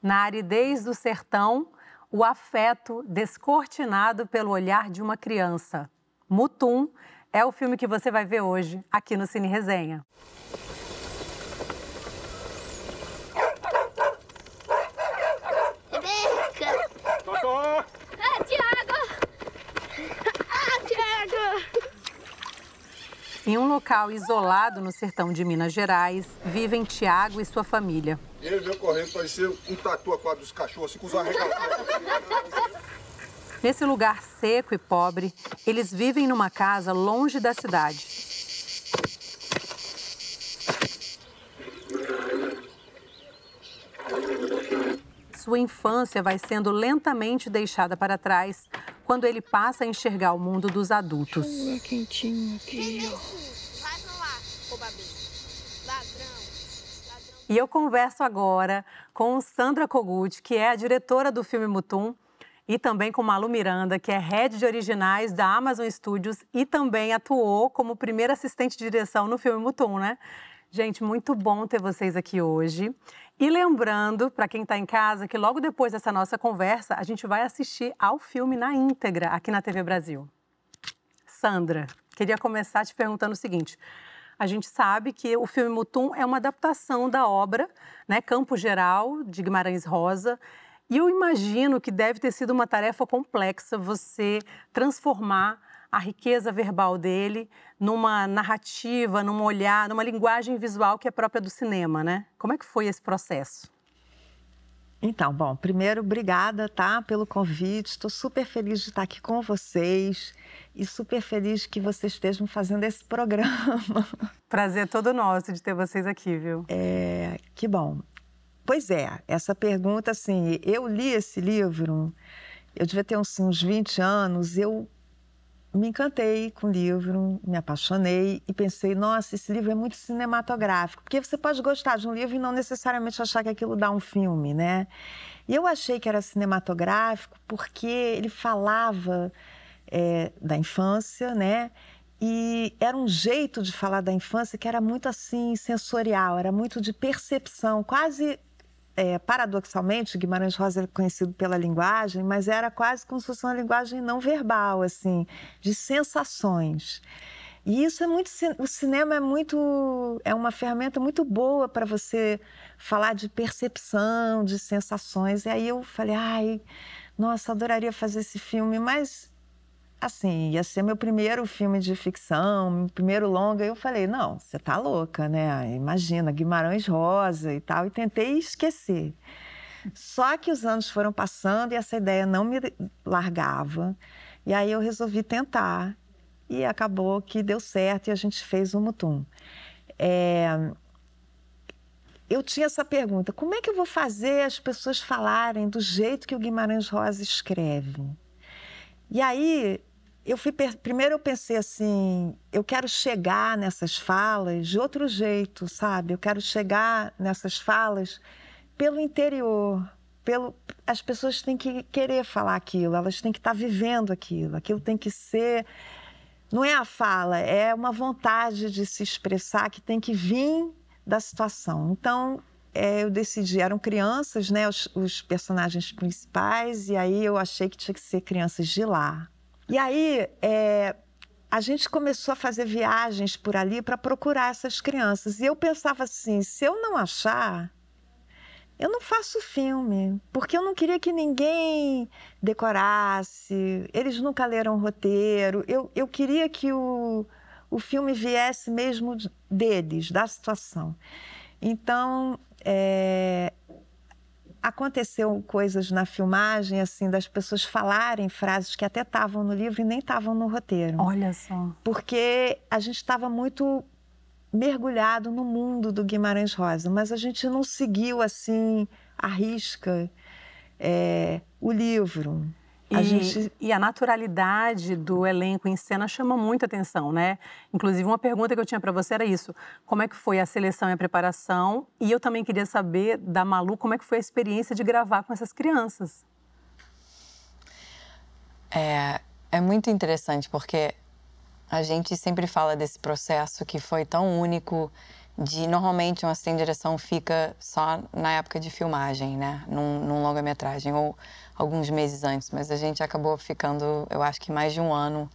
Na aridez do sertão, o afeto descortinado pelo olhar de uma criança. Mutum é o filme que você vai ver hoje aqui no Cine Resenha. Em um local isolado no sertão de Minas Gerais, vivem Tiago e sua família. Ele veio correndo, parecia um tatu a quadro dos cachorros, assim, com os arregaçados. Nesse lugar seco e pobre, eles vivem numa casa longe da cidade. Sua infância vai sendo lentamente deixada para trás quando ele passa a enxergar o mundo dos adultos. É quentinho aqui, ó. Vai pra lá, ô Babi. Ladrão. E eu converso agora com Sandra Kogut, que é a diretora do filme Mutum, e também com Malu Miranda, que é head de originais da Amazon Studios e também atuou como primeira assistente de direção no filme Mutum, né? Gente, muito bom ter vocês aqui hoje. E lembrando, para quem está em casa, que logo depois dessa nossa conversa, a gente vai assistir ao filme na íntegra aqui na TV Brasil. Sandra, queria começar te perguntando o seguinte. A gente sabe que o filme Mutum é uma adaptação da obra, né, Campo Geral, de Guimarães Rosa. E eu imagino que deve ter sido uma tarefa complexa você transformar a riqueza verbal dele numa narrativa, num olhar, numa linguagem visual que é própria do cinema, né? Como é que foi esse processo? Então, bom, primeiro, obrigada, tá, pelo convite. Estou super feliz de estar aqui com vocês e super feliz que vocês estejam fazendo esse programa. Prazer todo nosso de ter vocês aqui, viu? Que bom. Pois é, essa pergunta, assim, eu li esse livro, eu devia ter uns 20 anos, eu me encantei com o livro, me apaixonei e pensei, nossa, esse livro é muito cinematográfico, porque você pode gostar de um livro e não necessariamente achar que aquilo dá um filme, né? E eu achei que era cinematográfico porque ele falava da infância, né? E era um jeito de falar da infância que era muito assim, sensorial, era muito de percepção, quase... paradoxalmente, Guimarães Rosa é conhecido pela linguagem, mas era quase como se fosse uma linguagem não verbal, assim, de sensações. E isso é muito... O cinema é uma ferramenta muito boa para você falar de percepção, de sensações. E aí eu falei, ai, nossa, adoraria fazer esse filme, mas... assim, ia ser meu primeiro filme de ficção, meu primeiro longa. Eu falei, não, você tá louca, né? Imagina, Guimarães Rosa e tal. E tentei esquecer. Só que os anos foram passando e essa ideia não me largava. E aí eu resolvi tentar. E acabou que deu certo e a gente fez o Mutum. Eu tinha essa pergunta, como é que eu vou fazer as pessoas falarem do jeito que o Guimarães Rosa escreve? E aí, primeiro eu pensei assim, eu quero chegar nessas falas de outro jeito, sabe? Eu quero chegar nessas falas pelo interior, as pessoas têm que querer falar aquilo, elas têm que estar vivendo aquilo tem que ser... Não é a fala, é uma vontade de se expressar que tem que vir da situação. Então, eu decidi, eram crianças, né, os personagens principais, e aí eu achei que tinha que ser crianças de lá. E aí, a gente começou a fazer viagens por ali para procurar essas crianças. E eu pensava assim, se eu não achar, eu não faço filme, porque eu não queria que ninguém decorasse, eles nunca leram roteiro, eu queria que o filme viesse mesmo deles, da situação. Então, aconteceu coisas na filmagem, assim, das pessoas falarem frases que até estavam no livro e nem estavam no roteiro. Olha só. Porque a gente estava muito mergulhado no mundo do Guimarães Rosa, mas a gente não seguiu, assim, à risca, o livro. E a naturalidade do elenco em cena chama muita atenção, né? Inclusive, uma pergunta que eu tinha para você era isso. Como é que foi a seleção e a preparação? E eu também queria saber da Malu como é que foi a experiência de gravar com essas crianças. É muito interessante, porque a gente sempre fala desse processo que foi tão único Normalmente um assistente de direção fica só na época de filmagem, né? Num longa-metragem, ou alguns meses antes. Mas a gente acabou ficando, eu acho que mais de um ano,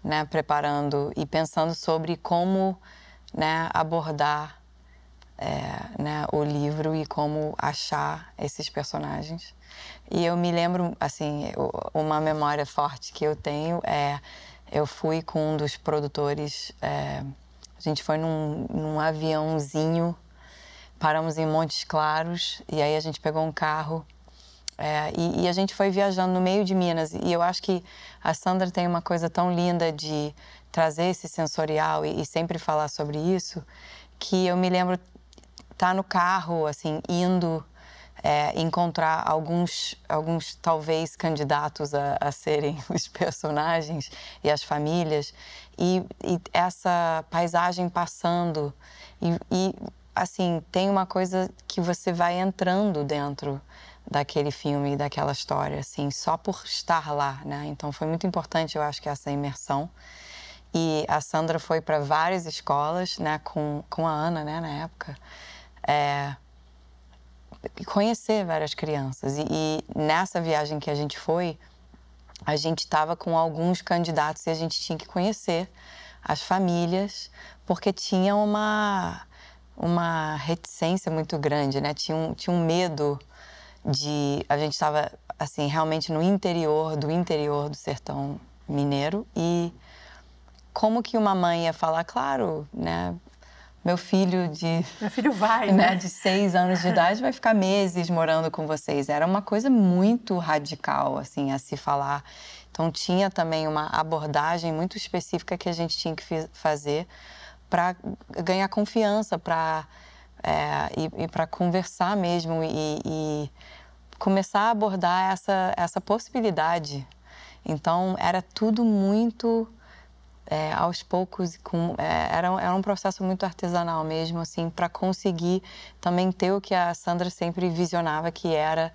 né? Preparando e pensando sobre como, né, abordar né, o livro e como achar esses personagens. E eu me lembro, assim, uma memória forte que eu tenho eu fui com um dos produtores, a gente foi num aviãozinho, paramos em Montes Claros, e aí a gente pegou um carro e a gente foi viajando no meio de Minas. E eu acho que a Sandra tem uma coisa tão linda de trazer esse sensorial e sempre falar sobre isso, que eu me lembro estar no carro, assim, indo encontrar alguns talvez candidatos a serem os personagens e as famílias, e essa paisagem passando e assim, tem uma coisa que você vai entrando dentro daquele filme, daquela história, assim, só por estar lá, né? Então foi muito importante, eu acho, que essa imersão. E a Sandra foi para várias escolas, né, com a Ana, né, na época, conhecer várias crianças. E nessa viagem que a gente foi, a gente estava com alguns candidatos e a gente tinha que conhecer as famílias, porque tinha uma reticência muito grande, né? Tinha um medo de... A gente estava, assim, realmente no interior do sertão mineiro, e como que uma mãe ia falar, claro, né? Meu filho vai, né? De 6 anos de idade vai ficar meses morando com vocês. Era uma coisa muito radical, assim, a se falar. Então, tinha também uma abordagem muito específica que a gente tinha que fazer para ganhar confiança, para para conversar mesmo e começar a abordar essa possibilidade. Então, era tudo muito... aos poucos, era um processo muito artesanal mesmo, assim, para conseguir também ter o que a Sandra sempre visionava, que era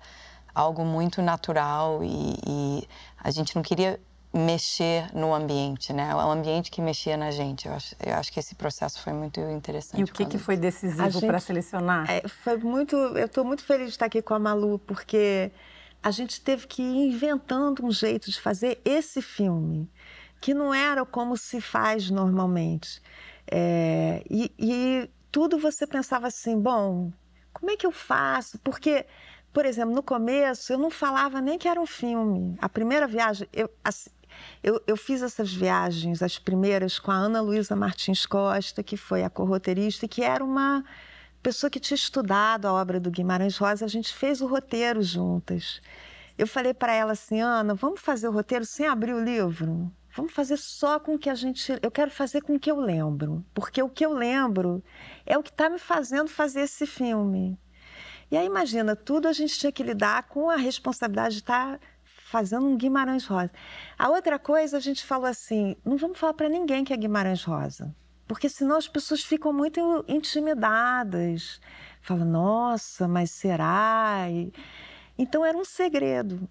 algo muito natural, e a gente não queria mexer no ambiente, né? O ambiente que mexia na gente. Eu acho que esse processo foi muito interessante. E o que foi decisivo para selecionar? Eu estou muito feliz de estar aqui com a Malu, porque a gente teve que ir inventando um jeito de fazer esse filme, que não era como se faz normalmente. E tudo você pensava assim, bom, como é que eu faço? Porque, por exemplo, no começo eu não falava nem que era um filme. A primeira viagem, eu fiz essas viagens, as primeiras, com a Ana Luísa Martins Costa, que foi a corroteirista, que era uma pessoa que tinha estudado a obra do Guimarães Rosa. A gente fez o roteiro juntas. Eu falei para ela assim, Ana, vamos fazer o roteiro sem abrir o livro? Vamos fazer só com o que a gente... Eu quero fazer com o que eu lembro, porque o que eu lembro é o que está me fazendo fazer esse filme. E aí, imagina, tudo a gente tinha que lidar com a responsabilidade de estar fazendo um Guimarães Rosa. A outra coisa, a gente falou assim, não vamos falar para ninguém que é Guimarães Rosa, porque senão as pessoas ficam muito intimidadas. Falam, nossa, mas será? Então, era um segredo.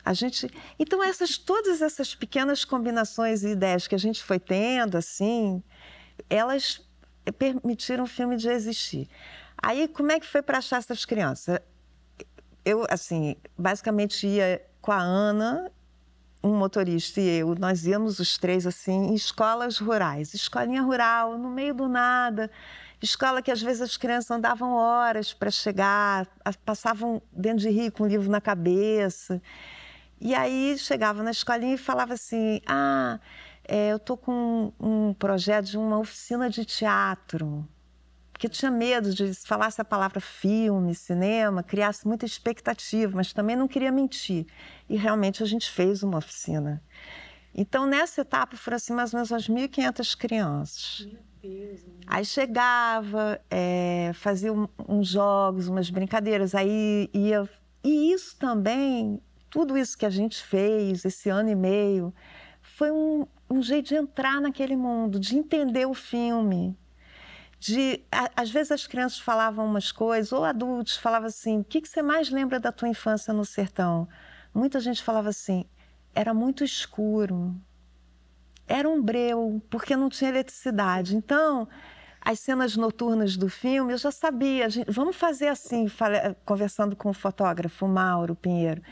Então, todas essas pequenas combinações e ideias que a gente foi tendo, assim, elas permitiram o filme de existir. Aí, como é que foi para achar essas crianças? Eu, assim, basicamente ia com a Ana, um motorista e eu. Nós íamos os três, assim, em escolas rurais. Escolinha rural, no meio do nada. Escola que, às vezes, as crianças andavam horas para chegar, passavam dentro de rio com o livro na cabeça. E aí, chegava na escolinha e falava assim, eu estou com um projeto de uma oficina de teatro. Porque eu tinha medo de falasse a palavra filme, cinema, criasse muita expectativa, mas também não queria mentir. E, realmente, a gente fez uma oficina. Então, nessa etapa, foram, assim, mais ou menos umas 1.500 crianças. Aí chegava, fazia uns jogos, umas brincadeiras, aí ia... E isso também, tudo isso que a gente fez, esse ano e meio, foi um jeito de entrar naquele mundo, de entender o filme. Às vezes as crianças falavam umas coisas, ou adultos falavam assim, o que você mais lembra da tua infância no sertão? Muita gente falava assim, era muito escuro. Era um breu, porque não tinha eletricidade. Então, as cenas noturnas do filme, eu já sabia, vamos fazer assim, conversando com o fotógrafo, o Mauro Pinheiro,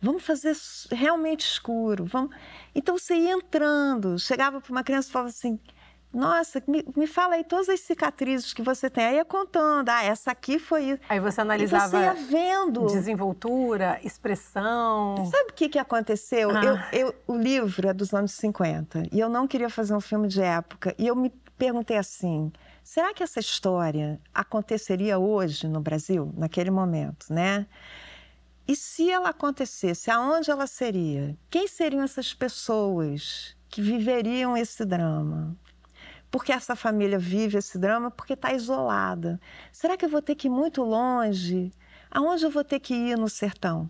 vamos fazer realmente escuro. Então você ia entrando, chegava para uma criança e falava assim, nossa, me fala aí todas as cicatrizes que você tem. Aí ia contando, essa aqui foi isso. Aí você analisava, e você ia vendo desenvoltura, expressão. Sabe o que aconteceu? O livro é dos anos 50 e eu não queria fazer um filme de época. E eu me perguntei assim, será que essa história aconteceria hoje no Brasil, naquele momento, né? E se ela acontecesse, aonde ela seria? Quem seriam essas pessoas que viveriam esse drama? Porque essa família vive esse drama porque está isolada. Será que eu vou ter que ir muito longe? Aonde eu vou ter que ir no sertão?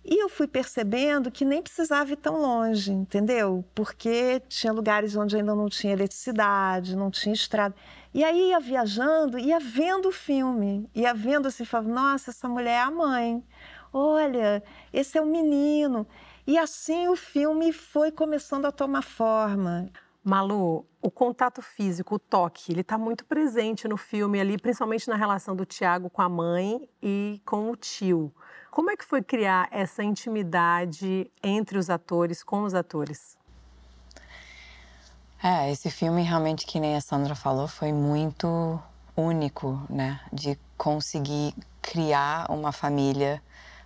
E eu fui percebendo que nem precisava ir tão longe, entendeu? Porque tinha lugares onde ainda não tinha eletricidade, não tinha estrada. E aí ia viajando, ia vendo o filme, ia vendo assim, falava, nossa, essa mulher é a mãe. Olha, esse é o menino. E assim o filme foi começando a tomar forma. Malu, o contato físico, o toque, ele está muito presente no filme ali, principalmente na relação do Tiago com a mãe e com o tio. Como é que foi criar essa intimidade entre os atores, com os atores? Esse filme realmente, que nem a Sandra falou, foi muito único, né? De conseguir criar uma família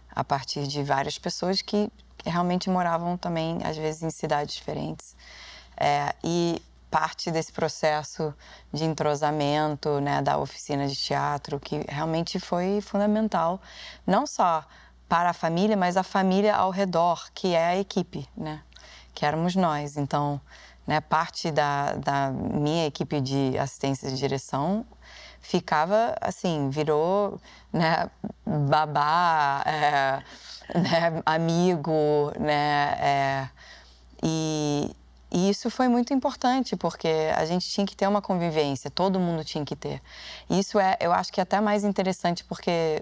a partir de várias pessoas que realmente moravam também, às vezes, em cidades diferentes. E parte desse processo de entrosamento, né, da oficina de teatro, que realmente foi fundamental, não só para a família, mas a família ao redor, que é a equipe, né, que éramos nós. Então, né, parte da minha equipe de assistência de direção ficava assim, virou, né, babá, né, amigo, né, e isso foi muito importante, porque a gente tinha que ter uma convivência, todo mundo tinha que ter. E isso eu acho que é até mais interessante, porque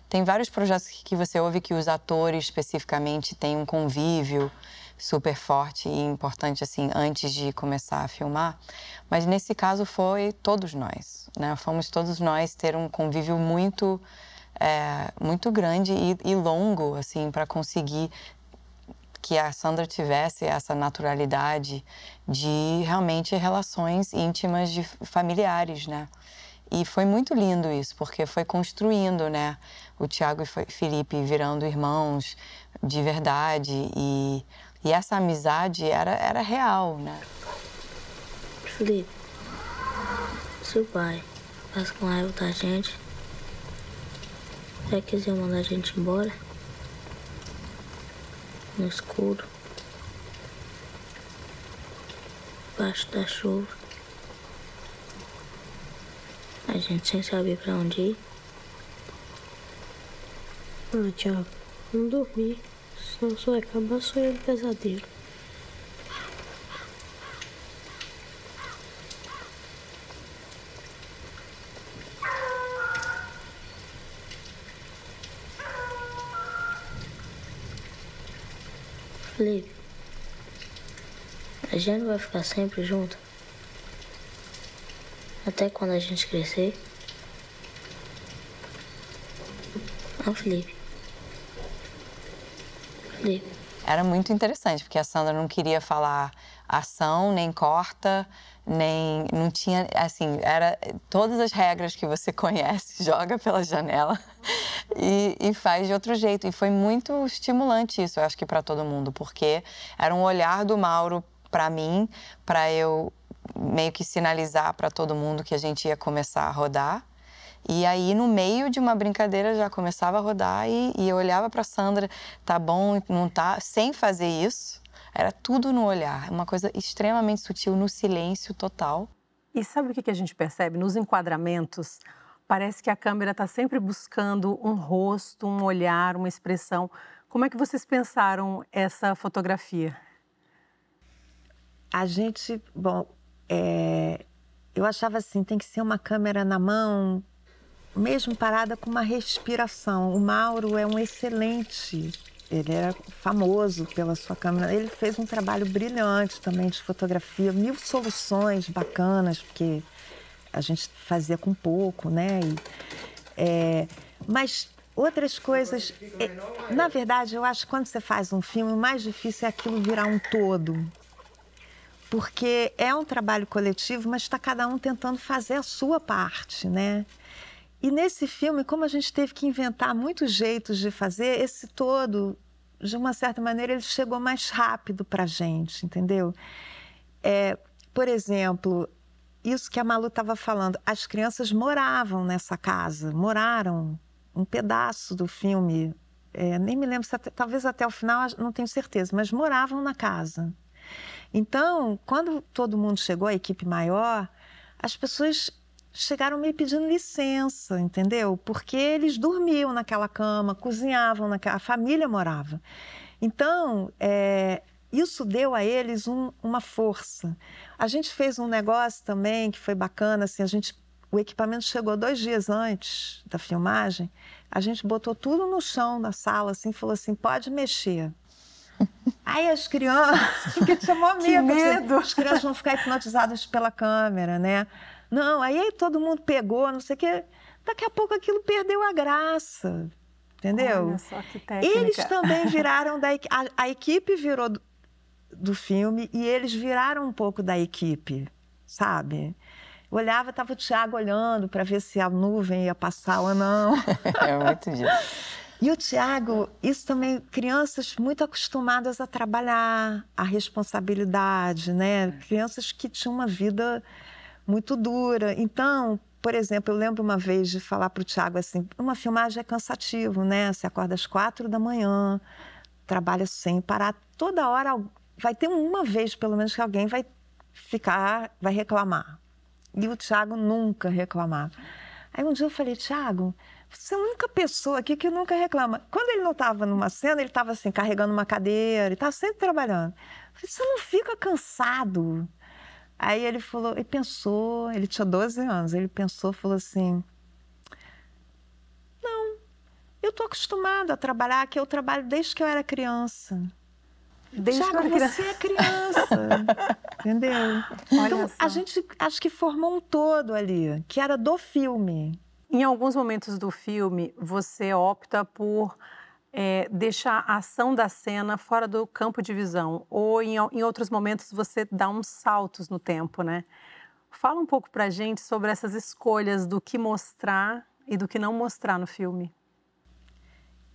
tem vários projetos que você ouve que os atores, especificamente, têm um convívio super forte e importante, assim, antes de começar a filmar. Mas nesse caso foi todos nós, né? Fomos todos nós ter um convívio muito, muito grande e longo, assim, para conseguir que a Sandra tivesse essa naturalidade de realmente relações íntimas de familiares, né? E foi muito lindo isso, porque foi construindo, né? O Tiago e Felipe virando irmãos de verdade e essa amizade era real, né? Felipe, seu pai passa com raiva da gente, já quiser mandar a gente embora, no escuro, embaixo da chuva, a gente sem saber pra onde ir. Tiago, não dormir, senão só vai acabar sonhando pesadelo. Felipe, a gente vai ficar sempre junto? Até quando a gente crescer? Não, Felipe. Felipe. Era muito interessante, porque a Sandra não queria falar ação, nem corta, nem... Não tinha, assim, era todas as regras que você conhece, joga pela janela e faz de outro jeito. E foi muito estimulante isso, eu acho que para todo mundo, porque era um olhar do Mauro para mim, para eu meio que sinalizar para todo mundo que a gente ia começar a rodar. E aí, no meio de uma brincadeira, já começava a rodar e eu olhava para a Sandra, tá bom, não tá, sem fazer isso. Era tudo no olhar, uma coisa extremamente sutil, no silêncio total. E sabe o que a gente percebe? Nos enquadramentos, parece que a câmera está sempre buscando um rosto, um olhar, uma expressão. Como é que vocês pensaram essa fotografia? A gente, eu achava assim, tem que ser uma câmera na mão, mesmo parada com uma respiração. O Mauro é um excelente, ele era famoso pela sua câmera. Ele fez um trabalho brilhante também de fotografia, 1000 soluções bacanas, porque a gente fazia com pouco, né? Mas outras coisas... na verdade, eu acho que quando você faz um filme, o mais difícil é aquilo virar um todo. Porque é um trabalho coletivo, mas está cada um tentando fazer a sua parte, né? E nesse filme, como a gente teve que inventar muitos jeitos de fazer, esse todo, de uma certa maneira, ele chegou mais rápido para a gente, entendeu? Por exemplo, isso que a Malu estava falando, as crianças moravam nessa casa, moraram um pedaço do filme, nem me lembro, talvez até o final, não tenho certeza, mas moravam na casa. Então, quando todo mundo chegou, a equipe maior, as pessoas chegaram meio pedindo licença, entendeu? Porque eles dormiam naquela cama, cozinhavam a família morava. Então, isso deu a eles uma força. A gente fez um negócio também que foi bacana, assim, o equipamento chegou 2 dias antes da filmagem, a gente botou tudo no chão da sala, assim, falou assim, pode mexer. Aí as crianças, porque tinha mó medo, as crianças vão ficar hipnotizadas pela câmera, né? Não, aí todo mundo pegou, não sei o quê. Daqui a pouco aquilo perdeu a graça, entendeu? Olha só que técnica. Eles também viraram a equipe virou do filme e eles viraram um pouco da equipe, sabe? Eu olhava, estava o Thiago olhando para ver se a nuvem ia passar ou não. É muito disso. E o Thiago, isso também, crianças muito acostumadas a trabalhar, a responsabilidade, né? Crianças que tinham uma vida muito dura. Então, por exemplo, eu lembro uma vez de falar para o Thiago assim, uma filmagem é cansativo, né? Você acorda às 4 da manhã, trabalha sem parar. Toda hora vai ter uma vez, pelo menos, que alguém vai reclamar. E o Thiago nunca reclamava. Aí um dia eu falei, Thiago, você é a única pessoa aqui que nunca reclama. Quando ele não estava numa cena, ele estava assim, carregando uma cadeira, ele estava sempre trabalhando. Eu falei, você não fica cansado? Aí ele falou, ele pensou, ele tinha 12 anos, ele pensou, falou assim, não, eu estou acostumado a trabalhar aqui, eu trabalho desde que eu era criança. Thiago, você é criança, entendeu? Então, a gente acho que formou um todo ali, que era do filme. Em alguns momentos do filme, você opta por deixar a ação da cena fora do campo de visão. Ou em outros momentos você dá uns saltos no tempo, né? Fala um pouco pra gente sobre essas escolhas do que mostrar e do que não mostrar no filme.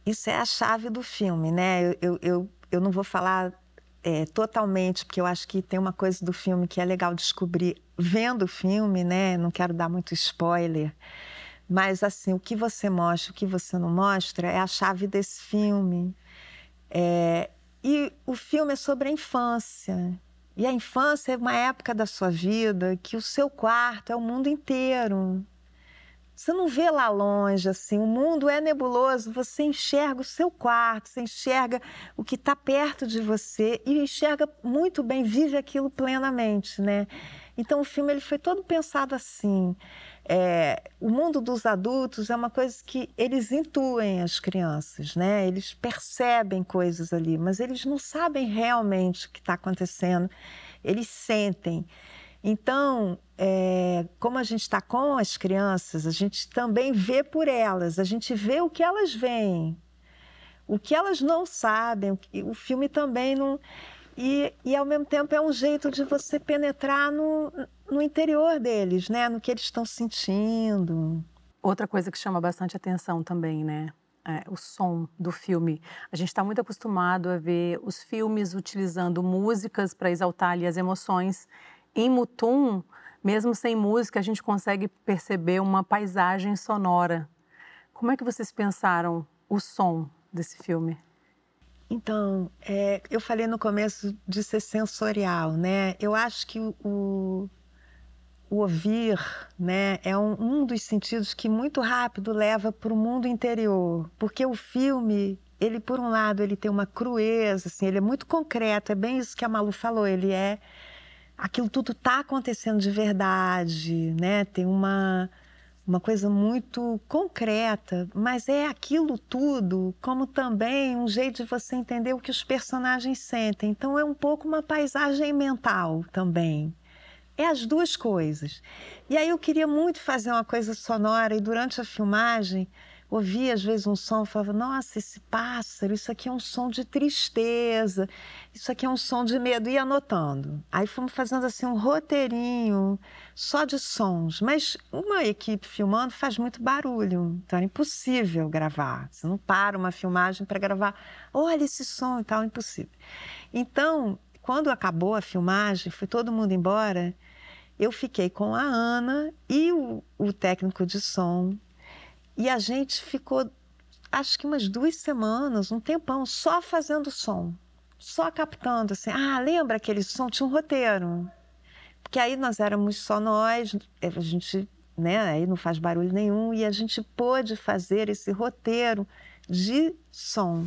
Isso é a chave do filme, né? Eu não vou falar totalmente, porque eu acho que tem uma coisa do filme que é legal descobrir vendo o filme, né? Não quero dar muito spoiler. Mas, assim, o que você mostra, o que você não mostra, é a chave desse filme. E o filme é sobre a infância. E a infância é uma época da sua vida que o seu quarto é o mundo inteiro. Você não vê lá longe, assim, o mundo é nebuloso, você enxerga o seu quarto, você enxerga o que está perto de você e enxerga muito bem, vive aquilo plenamente, né? Então, o filme ele foi todo pensado assim. O mundo dos adultos é uma coisa que eles intuem as crianças, né? Eles percebem coisas ali, mas eles não sabem realmente o que está acontecendo. Eles sentem. Então, como a gente está com as crianças, a gente também vê por elas, a gente vê o que elas veem, o que elas não sabem, o filme também não... E ao mesmo tempo, é um jeito de você penetrar no interior deles, né? No que eles estão sentindo. Outra coisa que chama bastante atenção também, né? O som do filme. A gente está muito acostumado a ver os filmes utilizando músicas para exaltar ali as emoções. Em Mutum, mesmo sem música, a gente consegue perceber uma paisagem sonora. Como é que vocês pensaram o som desse filme? Então, eu falei no começo de ser sensorial, né? Eu acho que o ouvir, né, é um dos sentidos que muito rápido leva para o mundo interior. Porque o filme, ele, por um lado, ele tem uma crueza, assim, ele é muito concreto, é bem isso que a Malu falou, ele aquilo tudo está acontecendo de verdade, né? Tem uma coisa muito concreta, mas é aquilo tudo como também um jeito de você entender o que os personagens sentem. Então, é um pouco uma paisagem mental também. É as duas coisas. E aí eu queria muito fazer uma coisa sonora e durante a filmagem ouvia às vezes um som e falava, nossa, esse pássaro, isso aqui é um som de tristeza, isso aqui é um som de medo, e ia anotando. Aí fomos fazendo assim um roteirinho só de sons, mas uma equipe filmando faz muito barulho, então é impossível gravar. Você não para uma filmagem para gravar, olha esse som e tal, impossível. Então, quando acabou a filmagem, foi todo mundo embora, eu fiquei com a Ana e o técnico de som. E a gente ficou, acho que umas 2 semanas, um tempão, só fazendo som. Só captando, assim. Ah, lembra aquele som? Tinha um roteiro. Porque aí nós éramos só nós, a gente, né, aí não faz barulho nenhum. E a gente pôde fazer esse roteiro de som.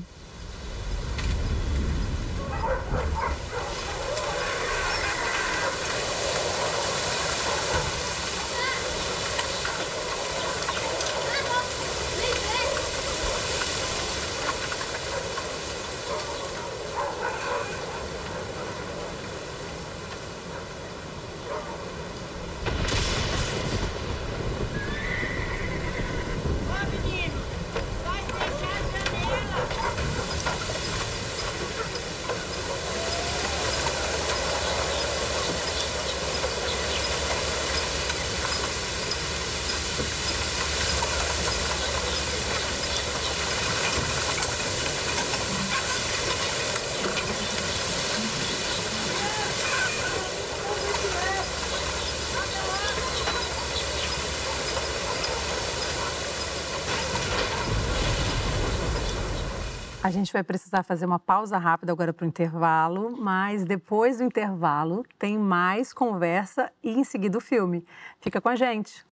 A gente vai precisar fazer uma pausa rápida agora para o intervalo, mas depois do intervalo tem mais conversa e em seguida o filme. Fica com a gente.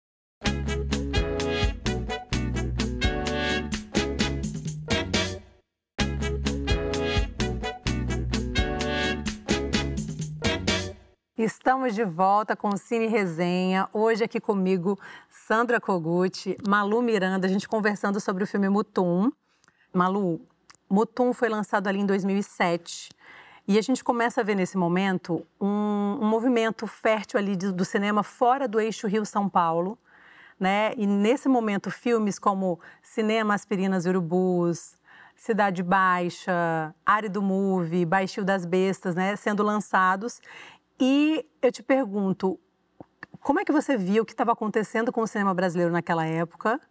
Estamos de volta com o Cine Resenha. Hoje aqui comigo, Sandra Kogut, Malu Miranda, a gente conversando sobre o filme Mutum. Malu, Mutum foi lançado ali em 2007 e a gente começa a ver nesse momento um movimento fértil ali do cinema fora do eixo Rio-São Paulo, né? E nesse momento filmes como Cinema, Aspirinas e Urubus, Cidade Baixa, Árido Movie, Baixio das Bestas, né? Sendo lançados. E eu te pergunto, como é que você viu o que estava acontecendo com o cinema brasileiro naquela época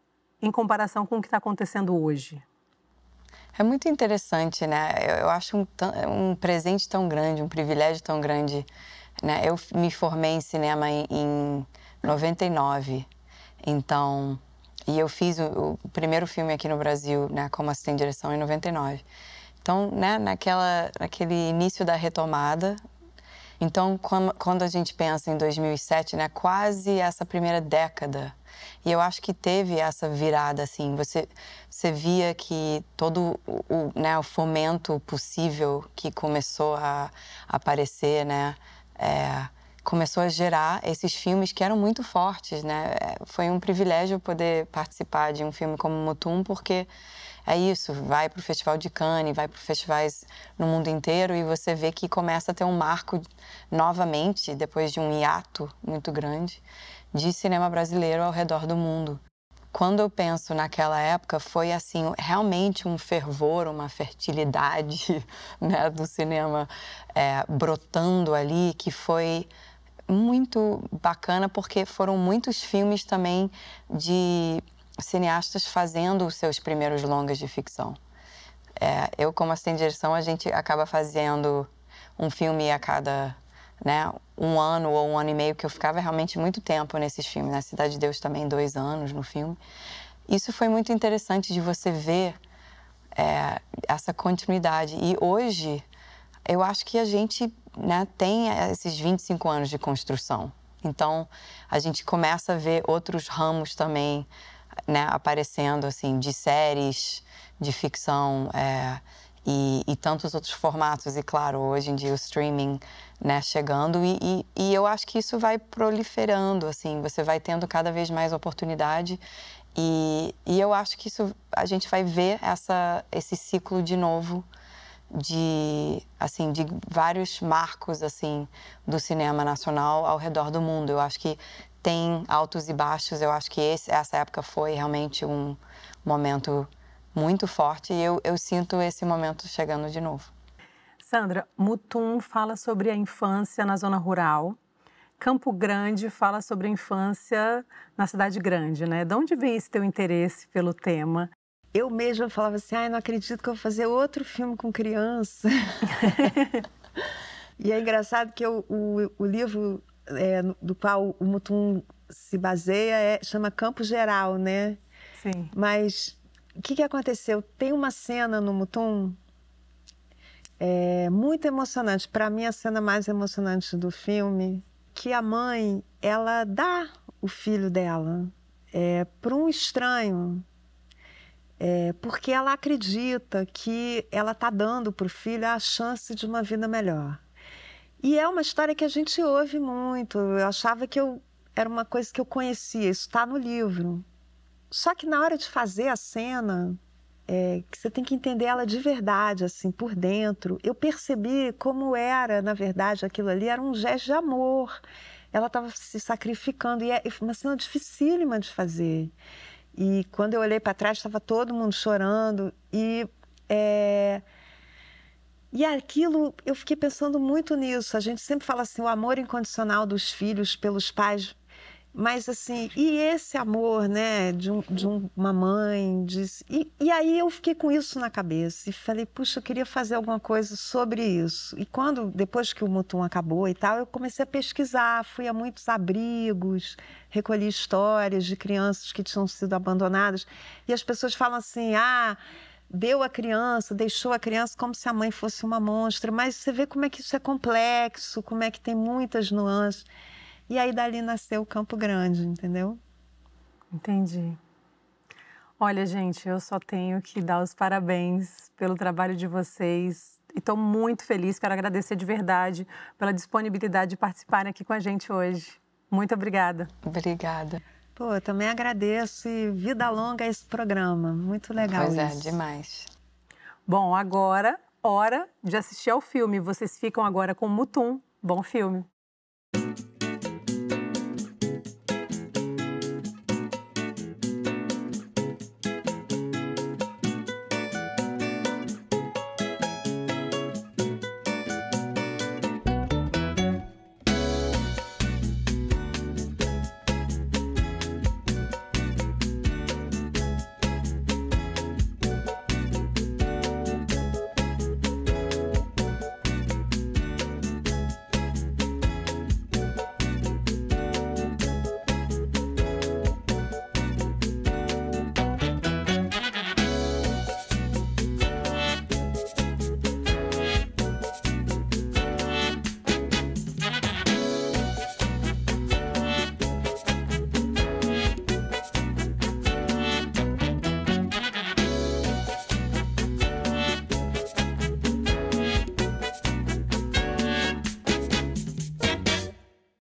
em comparação com o que está acontecendo hoje? É muito interessante, né? Eu acho um presente tão grande, um privilégio tão grande, né? Eu me formei em cinema em 99, então, e eu fiz o primeiro filme aqui no Brasil, né, como assistente de direção em 99. Então, né, naquele início da retomada, então, quando a gente pensa em 2007, né, quase essa primeira década, e eu acho que teve essa virada, assim, você via que todo né, o fomento possível que começou a aparecer, né, começou a gerar esses filmes que eram muito fortes, né? Foi um privilégio poder participar de um filme como Mutum, porque é isso, vai para o Festival de Cannes, vai para festivais no mundo inteiro e você vê que começa a ter um marco novamente, depois de um hiato muito grande, de cinema brasileiro ao redor do mundo. Quando eu penso naquela época, foi assim, realmente um fervor, uma fertilidade, né, do cinema brotando ali, que foi muito bacana, porque foram muitos filmes também de cineastas fazendo os seus primeiros longas de ficção. Eu, como assistente de direção, a gente acaba fazendo um filme a cada, né, um ano ou um ano e meio, que eu ficava realmente muito tempo nesses filmes. Na Cidade de Deus também 2 anos no filme. Isso foi muito interessante de você ver essa continuidade. E hoje, eu acho que a gente, né, tem esses 25 anos de construção. Então, a gente começa a ver outros ramos também, né, aparecendo, assim, de séries, de ficção e tantos outros formatos. E, claro, hoje em dia o streaming, né, chegando. E eu acho que isso vai proliferando, assim, você vai tendo cada vez mais oportunidade. E eu acho que isso, a gente vai ver esse ciclo de novo, assim, de vários marcos, assim, do cinema nacional ao redor do mundo. Eu acho que tem altos e baixos, eu acho que essa época foi realmente um momento muito forte e eu sinto esse momento chegando de novo. Sandra, Mutum fala sobre a infância na zona rural. Campo Grande fala sobre a infância na cidade grande, né? De onde vem esse teu interesse pelo tema? Eu mesma falava assim, ai, não acredito que eu vou fazer outro filme com criança. E é engraçado que o livro do qual o Mutum se baseia chama Campo Geral, né? Sim. Mas o que aconteceu? Tem uma cena no Mutum muito emocionante. Para mim, a cena mais emocionante do filme, que a mãe, ela dá o filho dela para um estranho. Porque ela acredita que ela está dando para o filho a chance de uma vida melhor. E é uma história que a gente ouve muito. Eu achava que era uma coisa que eu conhecia, isso está no livro. Só que na hora de fazer a cena, que você tem que entender ela de verdade, assim, por dentro, eu percebi como era, na verdade, aquilo ali era um gesto de amor. Ela estava se sacrificando e é uma cena dificílima de fazer. E quando eu olhei para trás, estava todo mundo chorando. E aquilo, eu fiquei pensando muito nisso. A gente sempre fala assim, o amor incondicional dos filhos pelos pais. Mas assim, e esse amor, né, de uma mãe? E aí eu fiquei com isso na cabeça. E falei, puxa, eu queria fazer alguma coisa sobre isso. E depois que o Mutum acabou e tal, eu comecei a pesquisar. Fui a muitos abrigos, recolhi histórias de crianças que tinham sido abandonadas. E as pessoas falam assim, deu a criança, deixou a criança como se a mãe fosse uma monstra. Mas você vê como é que isso é complexo, como é que tem muitas nuances. E aí, dali nasceu o Campo Grande, entendeu? Entendi. Olha, gente, eu só tenho que dar os parabéns pelo trabalho de vocês. E estou muito feliz, quero agradecer de verdade pela disponibilidade de participarem aqui com a gente hoje. Muito obrigada. Obrigada. Pô, eu também agradeço e vida longa a esse programa. Muito legal isso. Pois isso. Demais. Bom, agora, hora de assistir ao filme. Vocês ficam agora com Mutum. Bom filme.